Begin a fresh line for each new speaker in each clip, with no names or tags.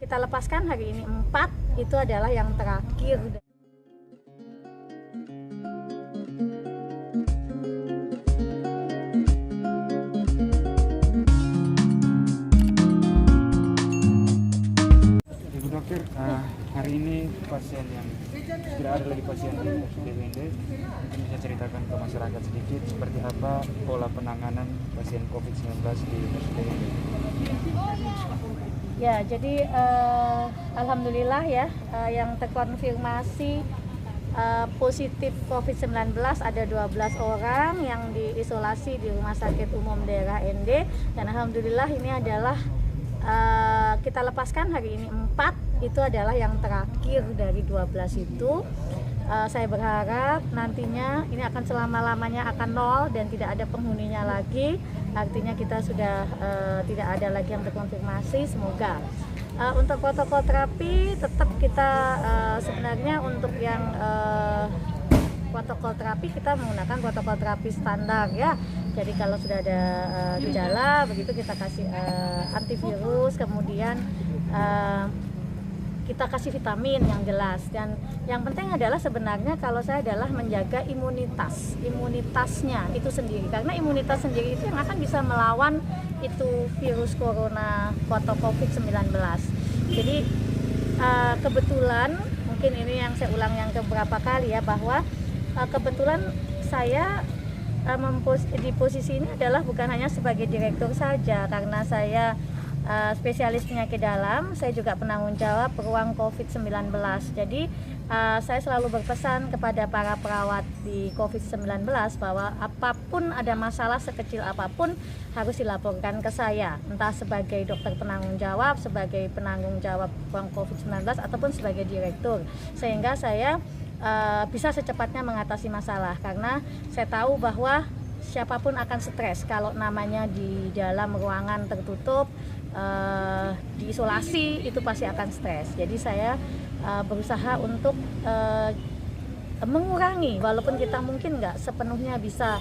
Kita lepaskan hari ini 4, itu adalah yang terakhir.
Ibu dokter, hari ini pasien yang tidak ada lagi pasien di RSUD, mungkin bisa ceritakan ke masyarakat sedikit seperti apa pola penanganan pasien COVID-19 di RSUD.
Ya, jadi alhamdulillah ya, yang terkonfirmasi positif COVID-19 ada 12 orang yang diisolasi di Rumah Sakit Umum Daerah ND, dan alhamdulillah ini adalah kita lepaskan hari ini 4, itu adalah yang terakhir dari 12 itu. Saya berharap nantinya ini akan selama-lamanya akan 0 dan tidak ada penghuninya lagi. Artinya kita sudah tidak ada lagi yang terkonfirmasi, semoga. Untuk protokol terapi tetap kita sebenarnya untuk yang protokol terapi kita menggunakan protokol terapi standar ya. Jadi kalau sudah ada gejala begitu kita kasih antivirus, kemudian kita kasih vitamin yang jelas, dan yang penting adalah sebenarnya kalau saya adalah menjaga imunitasnya itu sendiri, karena imunitas sendiri itu yang akan bisa melawan itu virus corona atau COVID-19. Jadi kebetulan mungkin ini yang saya ulang yang keberapa kali ya, bahwa kebetulan saya di posisi ini adalah bukan hanya sebagai direktur saja, karena saya spesialis penyakit dalam, saya juga penanggung jawab ruang COVID-19. Jadi saya selalu berpesan kepada para perawat di COVID-19 bahwa apapun ada masalah sekecil apapun harus dilaporkan ke saya, entah sebagai dokter penanggung jawab, sebagai penanggung jawab ruang COVID-19 ataupun sebagai direktur, sehingga saya bisa secepatnya mengatasi masalah, karena saya tahu bahwa siapapun akan stres kalau namanya di dalam ruangan tertutup, diisolasi, itu pasti akan stres. Jadi saya berusaha untuk mengurangi, walaupun kita mungkin nggak sepenuhnya bisa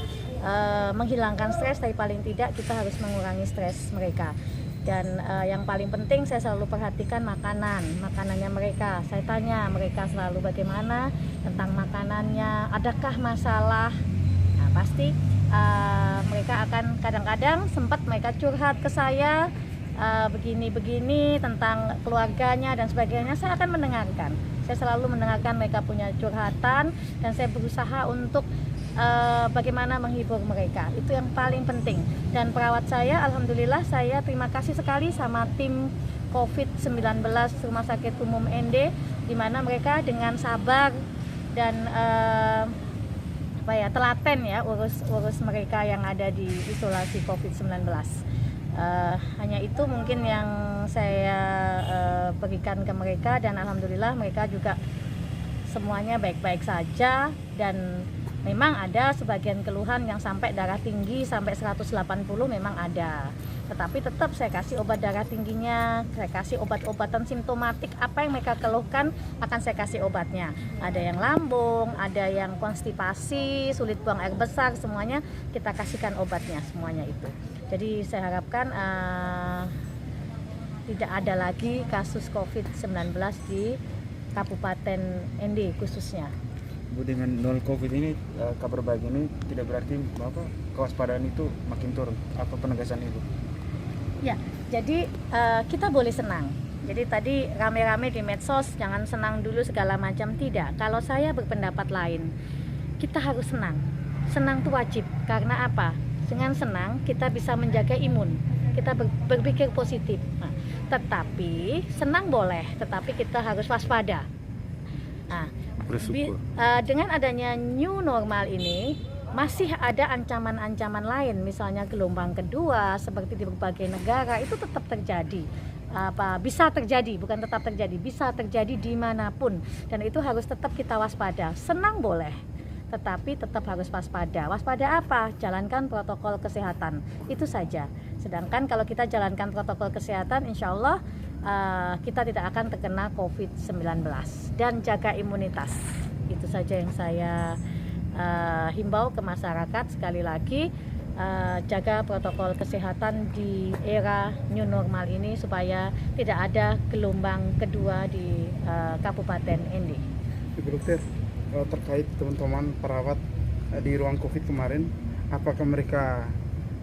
menghilangkan stres, tapi paling tidak kita harus mengurangi stres mereka. Dan yang paling penting saya selalu perhatikan makanannya mereka. Saya tanya mereka selalu bagaimana tentang makanannya, adakah masalah. Nah, pasti mereka akan kadang-kadang sempat mereka curhat ke saya begini-begini tentang keluarganya dan sebagainya. Saya akan mendengarkan. Saya selalu mendengarkan mereka punya curhatan, dan saya berusaha untuk bagaimana menghibur mereka. Itu yang paling penting. Dan perawat saya, alhamdulillah, saya terima kasih sekali sama tim COVID-19 Rumah Sakit Umum ND, di mana mereka dengan sabar dan telaten ya urus mereka yang ada di isolasi COVID-19. Hanya itu mungkin yang saya berikan ke mereka, dan alhamdulillah mereka juga semuanya baik-baik saja. Dan memang ada sebagian keluhan yang sampai darah tinggi sampai 180 memang ada, tetapi tetap saya kasih obat darah tingginya, saya kasih obat-obatan simptomatik, apa yang mereka keluhkan akan saya kasih obatnya. Ada yang lambung, ada yang konstipasi, sulit buang air besar, semuanya kita kasihkan obatnya semuanya itu. Jadi saya harapkan tidak ada lagi kasus COVID-19 di Kabupaten ND khususnya.
Bu, dengan 0 COVID ini, kabar baik ini tidak berarti bahwa kewaspadaan itu makin turun. Apa penegasan Ibu?
Ya, jadi kita boleh senang. Jadi tadi rame-rame di medsos, jangan senang dulu segala macam, tidak. Kalau saya berpendapat lain, kita harus senang. Senang itu wajib, karena apa? Dengan senang kita bisa menjaga imun, kita berpikir positif. Nah, tetapi senang boleh, tetapi kita harus waspada. Nah, dengan adanya new normal ini masih ada ancaman-ancaman lain, misalnya gelombang kedua seperti di berbagai negara itu tetap terjadi. Bisa terjadi, bukan tetap terjadi, bisa terjadi dimanapun, dan itu harus tetap kita waspada. Senang boleh, tetapi tetap harus waspada. Waspada apa? Jalankan protokol kesehatan, itu saja. Sedangkan kalau kita jalankan protokol kesehatan, insya Allah kita tidak akan terkena COVID-19, dan jaga imunitas. Itu saja yang saya himbau ke masyarakat. Sekali lagi, jaga protokol kesehatan di era new normal ini supaya tidak ada gelombang kedua di Kabupaten Ende.
Ibu Dokter, terkait teman-teman perawat di ruang COVID kemarin, apakah mereka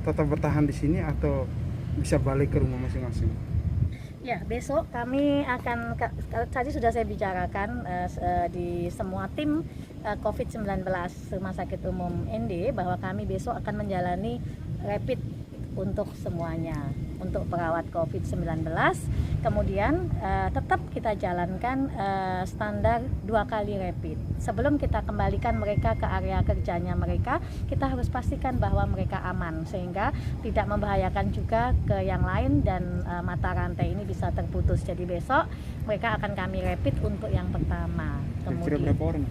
tetap bertahan di sini atau bisa balik ke rumah masing-masing?
Ya, besok kami akan, tadi sudah saya bicarakan di semua tim COVID-19 Rumah Sakit Umum Ende bahwa kami besok akan menjalani rapid untuk semuanya, untuk perawat COVID-19. Kemudian tetap kita jalankan standar 2 kali rapid. Sebelum kita kembalikan mereka ke area kerjanya mereka, kita harus pastikan bahwa mereka aman sehingga tidak membahayakan juga ke yang lain dan mata rantai ini bisa terputus. Jadi besok mereka akan kami rapid untuk yang pertama.
Kira-kira berapa orang?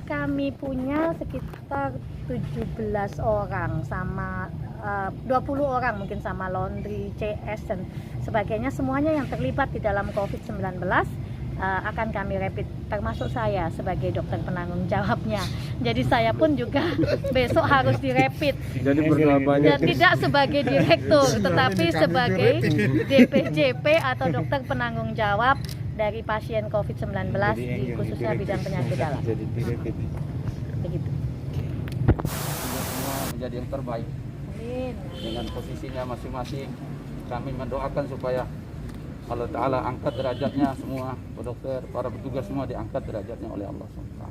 Kami punya sekitar 17 orang sama 20 orang mungkin sama laundry, CS dan sebagainya, semuanya yang terlibat di dalam COVID-19 akan kami rapid, termasuk saya sebagai dokter penanggung jawabnya. Jadi saya pun juga besok harus dirapid.
Jadi berdoa banyak.
Dan tidak sebagai direktur, tetapi sebagai DPJP atau dokter penanggung jawab dari pasien COVID-19 di khususnya bidang penyakit dalam.
Jadi dirapid.
Begitu.
Semua menjadi yang terbaik dengan posisinya masing-masing. Kami mendoakan supaya Allah Ta'ala angkat derajatnya semua, Pak Dokter, para petugas semua diangkat derajatnya oleh Allah SWT.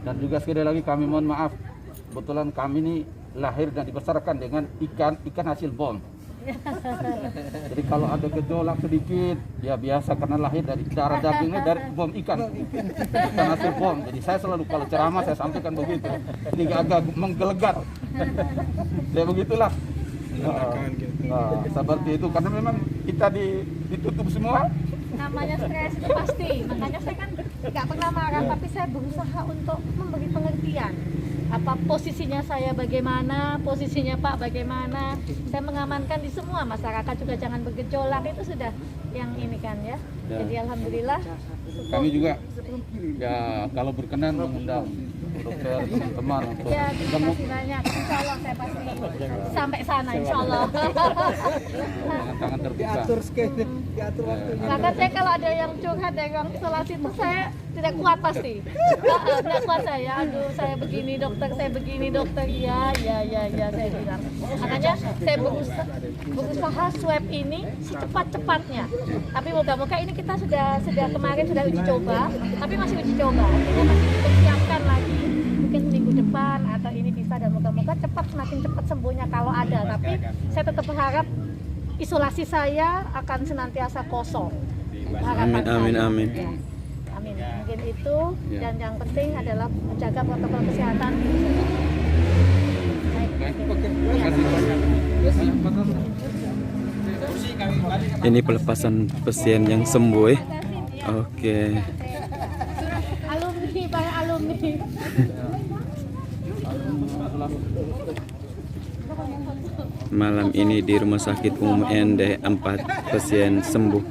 Dan juga sekali lagi kami mohon maaf, kebetulan kami ini lahir dan dibesarkan dengan ikan hasil bom. Jadi kalau ada gejolak sedikit, ya biasa karena lahir dari darah dagingnya dari bom ikan hasil bom. Jadi saya selalu kalau ceramah saya sampaikan begitu, ini agak menggelegar. Ya begitulah. Seperti itu karena memang kita ditutup semua.
Namanya stres itu pasti, makanya saya kan nggak pernah marah, tapi saya berusaha untuk memberi pengertian. Apa posisinya saya bagaimana, posisinya Pak bagaimana, saya mengamankan di semua masyarakat juga jangan bergejolak, itu sudah yang ini kan ya. Jadi alhamdulillah.
Kami juga ya kalau berkenan mengundang dokter teman-teman untuk
Ya terima kasih banyak, insya Allah saya pasti sampai sana insya Allah.
dengan tangan terbuka.
Bahkan saya kalau ada yang curhat dari ruang isolasi itu saya tidak kuat pasti. Tidak kuat saya, aduh saya begini dokter, ya saya bilang. Makanya saya berusaha swab ini secepat-cepatnya. Tapi moga-moga ini kita sudah kemarin sudah uji coba, tapi masih uji coba. Kita masih dipersiapkan lagi. Mungkin minggu depan atau ini bisa dan moga-moga semakin cepat sembuhnya kalau ada. Tapi saya tetap berharap isolasi saya akan senantiasa kosong.
Amin.
Ya. Amin. Mungkin itu dan yang penting adalah jaga protokol kesehatan.
Ini pelepasan pasien yang sembuh ya. Oke.
Alumni, para alumni.
Malam ini di Rumah Sakit Umum Ende 4 pasien sembuh.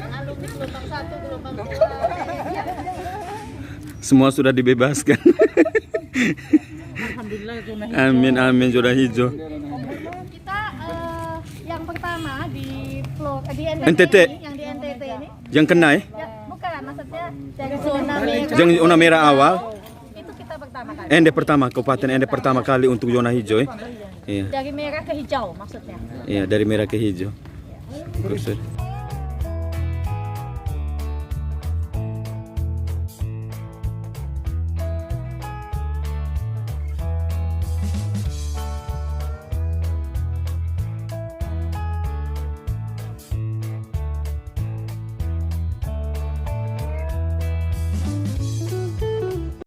Alumni gelombang 1, gelombang 2.
Semua sudah dibebaskan.
Alhamdulillah zona hijau.
Amin zona hijau.
Kita yang pertama di NTT,
NTT.
ini, yang di NTT ini.
Yang kena ya?
Ya, bukan, maksudnya dari zona merah.
Yang zona merah awal.
Itu kita pertama kali.
Ende pertama, Kabupaten Ende pertama kali untuk zona hijau ya. Iya.
Dari merah ke hijau maksudnya.
Iya, dari merah ke hijau. Terus.